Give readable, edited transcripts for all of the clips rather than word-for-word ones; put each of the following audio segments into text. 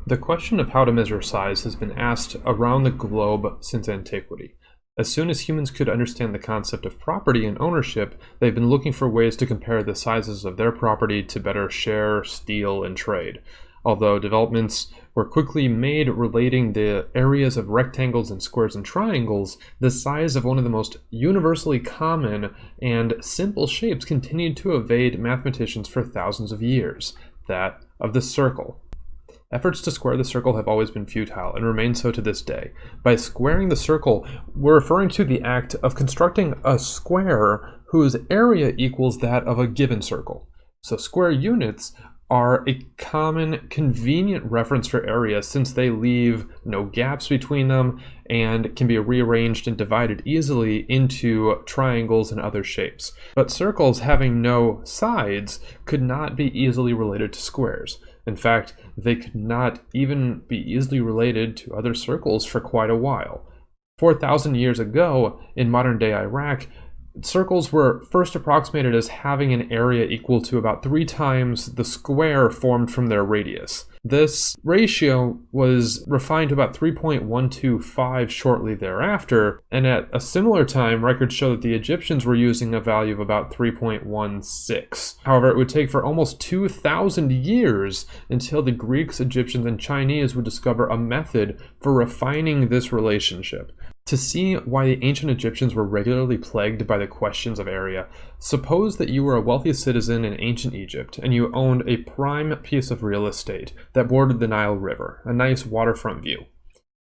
The question of how to measure size has been asked around the globe since antiquity. As soon as humans could understand the concept of property and ownership, they've been looking for ways to compare the sizes of their property to better share, steal, and trade. Although developments were quickly made relating the areas of rectangles and squares and triangles, the size of one of the most universally common and simple shapes continued to evade mathematicians for thousands of years, that of the circle. Efforts to square the circle have always been futile and remain so to this day. By squaring the circle, we're referring to the act of constructing a square whose area equals that of a given circle. So square units are a common, convenient reference for area since they leave no gaps between them and can be rearranged and divided easily into triangles and other shapes. But circles having no sides could not be easily related to squares. In fact, they could not even be easily related to other circles for quite a while. 4,000 years ago, in modern-day Iraq, circles were first approximated as having an area equal to about 3 times the square formed from their radius. This ratio was refined to about 3.125 shortly thereafter, and at a similar time, records show that the Egyptians were using a value of about 3.16. However, it would take for almost 2,000 years until the Greeks, Egyptians, and Chinese would discover a method for refining this relationship. To see why the ancient Egyptians were regularly plagued by the questions of area, suppose that you were a wealthy citizen in ancient Egypt and you owned a prime piece of real estate that bordered the Nile River, a nice waterfront view.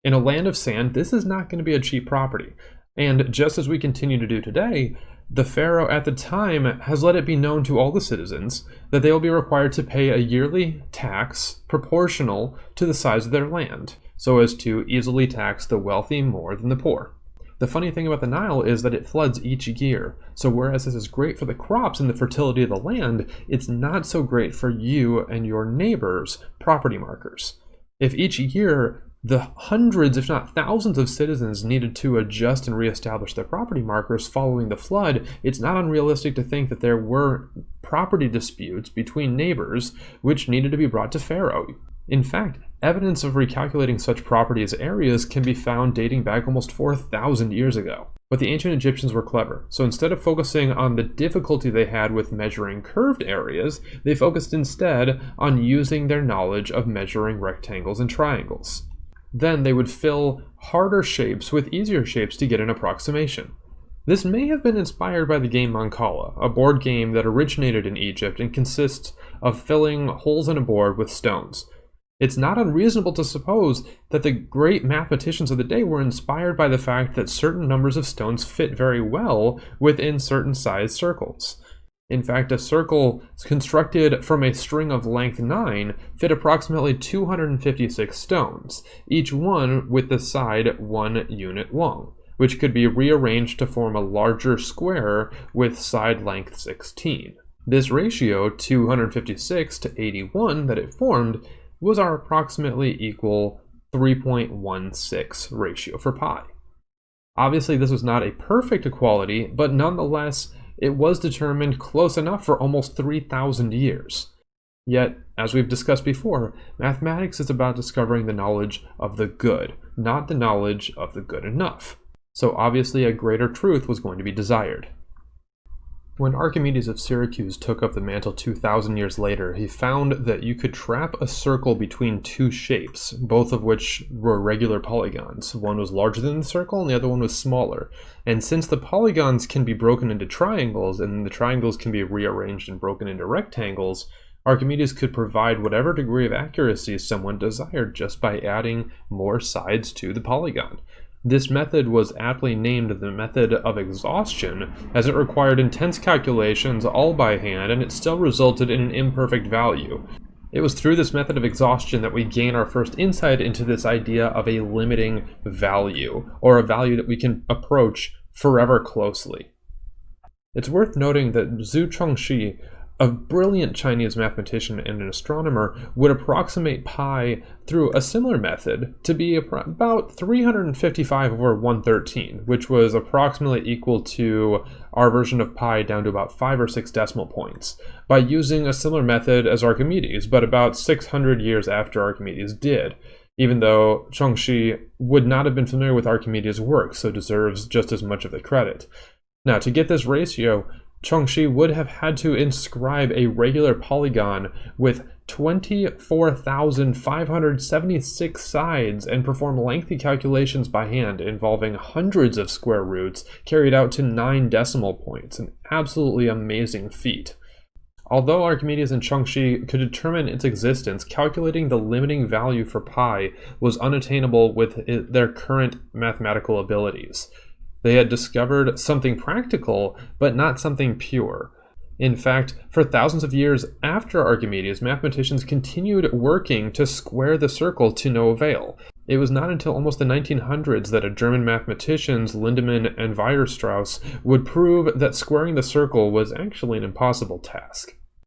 In a land of sand, this is not going to be a cheap property. And just as we continue to do today, the pharaoh at the time has let it be known to all the citizens that they will be required to pay a yearly tax proportional to the size of their land, so as to easily tax the wealthy more than the poor. The funny thing about the Nile is that it floods each year, so whereas this is great for the crops and the fertility of the land, it's not so great for you and your neighbors' property markers. If each year the hundreds, if not thousands, of citizens needed to adjust and reestablish their property markers following the flood, it's not unrealistic to think that there were property disputes between neighbors which needed to be brought to Pharaoh. In fact, evidence of recalculating such property as areas can be found dating back almost 4,000 years ago. But the ancient Egyptians were clever, so instead of focusing on the difficulty they had with measuring curved areas, they focused instead on using their knowledge of measuring rectangles and triangles. Then they would fill harder shapes with easier shapes to get an approximation. This may have been inspired by the game Mancala, a board game that originated in Egypt and consists of filling holes in a board with stones. It's not unreasonable to suppose that the great mathematicians of the day were inspired by the fact that certain numbers of stones fit very well within certain sized circles. In fact, a circle constructed from a string of length 9 fit approximately 256 stones, each one with the side 1 unit long, which could be rearranged to form a larger square with side length 16. This ratio, 256 to 81, that it formed was our approximately equal 3.16 ratio for pi. Obviously, this was not a perfect equality, but nonetheless, it was determined close enough for almost 3,000 years. Yet, as we've discussed before, mathematics is about discovering the knowledge of the good, not the knowledge of the good enough. So obviously a greater truth was going to be desired. When Archimedes of Syracuse took up the mantle 2,000 years later, he found that you could trap a circle between two shapes, both of which were regular polygons. One was larger than the circle and the other one was smaller. And since the polygons can be broken into triangles and the triangles can be rearranged and broken into rectangles, Archimedes could provide whatever degree of accuracy someone desired just by adding more sides to the polygon. This method was aptly named the method of exhaustion, as it required intense calculations all by hand, and it still resulted in an imperfect value. It was through this method of exhaustion that we gain our first insight into this idea of a limiting value, or a value that we can approach forever closely. It's worth noting that Xue Chong a brilliant Chinese mathematician and an astronomer would approximate pi through a similar method to be about 355 over 113, which was approximately equal to our version of pi down to about 5 or 6 decimal points, by using a similar method as Archimedes, but about 600 years after Archimedes did, even though Chongxi would not have been familiar with Archimedes' work, so deserves just as much of the credit. Now, to get this ratio, Chongxi would have had to inscribe a regular polygon with 24,576 sides and perform lengthy calculations by hand involving hundreds of square roots carried out to 9 decimal points, an absolutely amazing feat. Although Archimedes and Chongxi could determine its existence, calculating the limiting value for pi was unattainable with their current mathematical abilities. They had discovered something practical, but not something pure. In fact, for thousands of years after Archimedes, mathematicians continued working to square the circle to no avail. It was not until almost the 1900s that a German mathematicians, Lindemann and Weierstrass, would prove that squaring the circle was actually an impossible task.